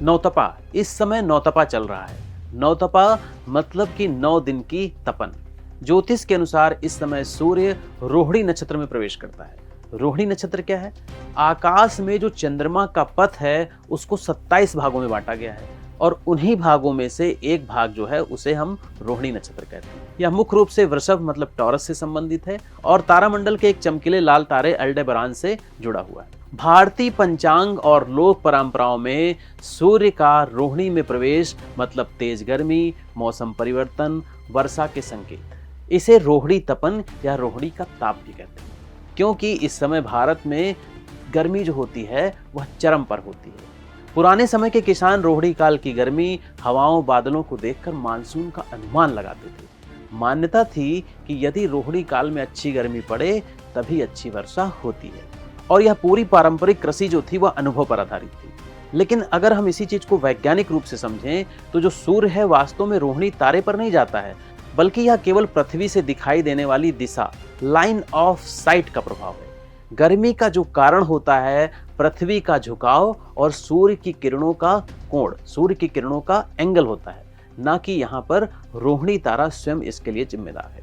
नौतपा, इस समय नौतपा चल रहा है। नौतपा मतलब कि 9 दिन की तपन। ज्योतिष के अनुसार इस समय सूर्य रोहिणी नक्षत्र में प्रवेश करता है। रोहिणी नक्षत्र क्या है? आकाश में जो चंद्रमा का पथ है उसको 27 भागों में बांटा गया है और उन्हीं भागों में से एक भाग जो है उसे हम रोहिणी नक्षत्र कहते हैं। यह मुख्य रूप से वृषभ मतलब टॉरस से संबंधित है और तारामंडल के एक चमकीले लाल तारे अल्डेबरान से जुड़ा हुआ है। भारतीय पंचांग और लोक परंपराओं में सूर्य का रोहिणी में प्रवेश मतलब तेज गर्मी, मौसम परिवर्तन, वर्षा के संकेत। इसे रोहिणी तपन या रोहिणी का ताप भी कहते हैं, क्योंकि इस समय भारत में गर्मी जो होती है वह चरम पर होती है। पुराने समय के किसान रोहिणी काल की गर्मी, हवाओं, बादलों को देखकर मानसून का अनुमान लगाते थे। मान्यता थी कि यदि रोहिणी काल में अच्छी गर्मी पड़े तभी अच्छी वर्षा होती है और यह पूरी पारंपरिक कृषि जो थी वह अनुभव पर आधारित थी। लेकिन अगर हम इसी चीज को वैज्ञानिक रूप से समझें तो जो सूर्य है वास्तव में रोहिणी तारे पर नहीं जाता है, बल्कि यह केवल पृथ्वी से दिखाई देने वाली दिशा, लाइन ऑफ साइट का प्रभाव है। गर्मी का जो कारण होता है पृथ्वी का झुकाव और सूर्य की किरणों का कोण, सूर्य की किरणों का एंगल होता है, ना कि यहाँ पर रोहिणी तारा स्वयं इसके लिए जिम्मेदार है।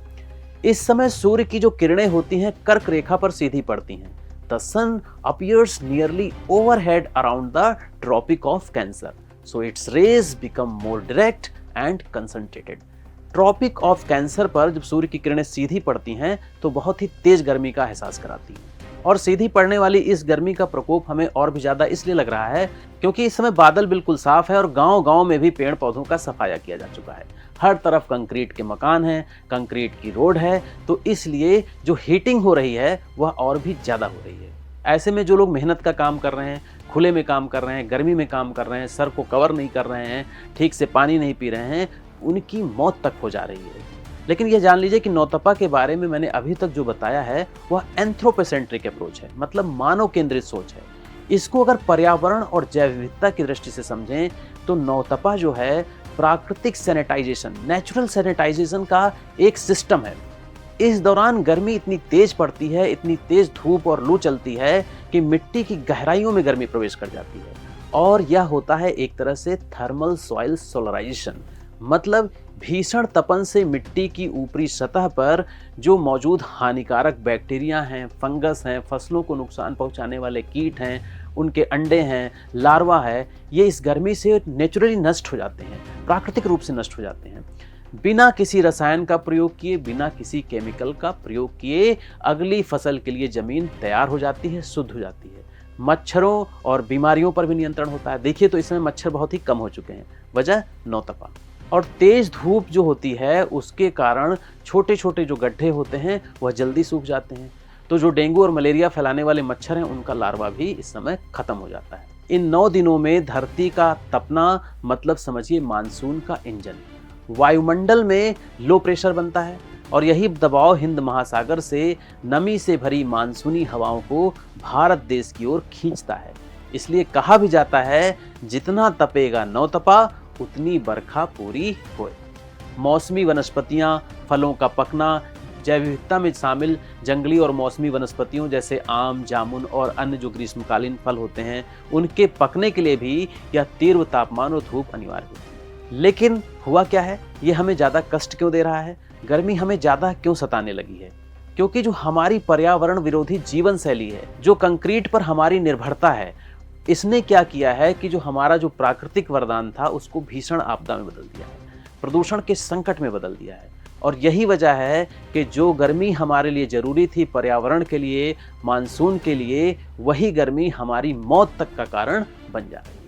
इस समय सूर्य की जो किरणें होती हैं कर्क रेखा पर सीधी पड़ती हैं। The sun appears nearly overhead around the Tropic of Cancer, so its rays become more direct and concentrated. Tropic of cancer पर जब सूर्य की किरणें सीधी पड़ती हैं तो बहुत ही तेज गर्मी का एहसास कराती हैं और सीधी पड़ने वाली इस गर्मी का प्रकोप हमें और भी ज्यादा इसलिए लग रहा है क्योंकि इस समय बादल बिल्कुल साफ है और गांव-गांव में भी पेड़ पौधों का सफाया किया जा चुका है। हर तरफ कंक्रीट के मकान हैं, कंक्रीट की रोड है, तो इसलिए जो हीटिंग हो रही है वह और भी ज्यादा हो रही है। ऐसे में जो लोग मेहनत का काम कर रहे हैं, खुले में काम कर रहे हैं, गर्मी में काम कर रहे हैं, सर को कवर नहीं कर रहे हैं, ठीक से पानी नहीं पी रहे हैं, उनकी मौत तक हो जा रही है। लेकिन यह जान लीजिए कि नौतपा के बारे में मैंने अभी तक जो बताया है वह एंथ्रोपोसेंट्रिक अप्रोच है, मतलब मानव केंद्रित सोच है। इसको अगर पर्यावरण और जैव विविधता की दृष्टि से समझें तो नौतपा जो है प्राकृतिक सैनिटाइजेशन, नेचुरल सैनिटाइजेशन का एक सिस्टम है। इस दौरान गर्मी इतनी तेज पड़ती है, इतनी तेज धूप और लू चलती है कि मिट्टी की गहराइयों में गर्मी प्रवेश कर जाती है और यह होता है एक तरह से थर्मल सॉइल सोलराइजेशन, मतलब भीषण तपन से मिट्टी की ऊपरी सतह पर जो मौजूद हानिकारक बैक्टीरिया हैं, फंगस हैं, फसलों को नुकसान पहुंचाने वाले कीट हैं, उनके अंडे हैं, लार्वा है, ये इस गर्मी से नेचुरली नष्ट हो जाते हैं, प्राकृतिक रूप से नष्ट हो जाते हैं। बिना किसी रसायन का प्रयोग किए, बिना किसी केमिकल का प्रयोग किए अगली फसल के लिए जमीन तैयार हो जाती है, शुद्ध हो जाती है। मच्छरों और बीमारियों पर भी नियंत्रण होता है। देखिए तो इसमें मच्छर बहुत ही कम हो चुके हैं, वजह नौतपा। और तेज धूप जो होती है उसके कारण छोटे छोटे जो गड्ढे होते हैं वह जल्दी सूख जाते हैं, तो जो डेंगू और मलेरिया फैलाने वाले मच्छर हैं उनका लार्वा भी इस समय खत्म हो जाता है। इन 9 दिनों में धरती का तपना मतलब समझिए मानसून का इंजन। वायुमंडल में लो प्रेशर बनता है और यही दबाव हिंद महासागर से नमी से भरी मानसूनी हवाओं को भारत देश की ओर खींचता है। इसलिए कहा भी जाता है जितना तपेगा नौतपा उतनी बरखा पूरी होए। मौसमी वनस्पतियां, फलों का पकना, जैव विविधता में शामिल जंगली और मौसमी वनस्पतियों जैसे आम, जामुन और अन्य जो ग्रीष्मकालीन फल होते हैं उनके पकने के लिए भी यह तीव्र तापमान और धूप अनिवार्य होती है। लेकिन हुआ क्या है, ये हमें ज़्यादा कष्ट क्यों दे रहा है, गर्मी हमें ज़्यादा क्यों सताने लगी है? क्योंकि जो हमारी पर्यावरण विरोधी जीवन शैली है, जो कंक्रीट पर हमारी निर्भरता है, इसने क्या किया है कि जो हमारा जो प्राकृतिक वरदान था उसको भीषण आपदा में बदल दिया है, प्रदूषण के संकट में बदल दिया है। और यही वजह है कि जो गर्मी हमारे लिए जरूरी थी पर्यावरण के लिए, मानसून के लिए, वही गर्मी हमारी मौत तक का कारण बन जा रही है।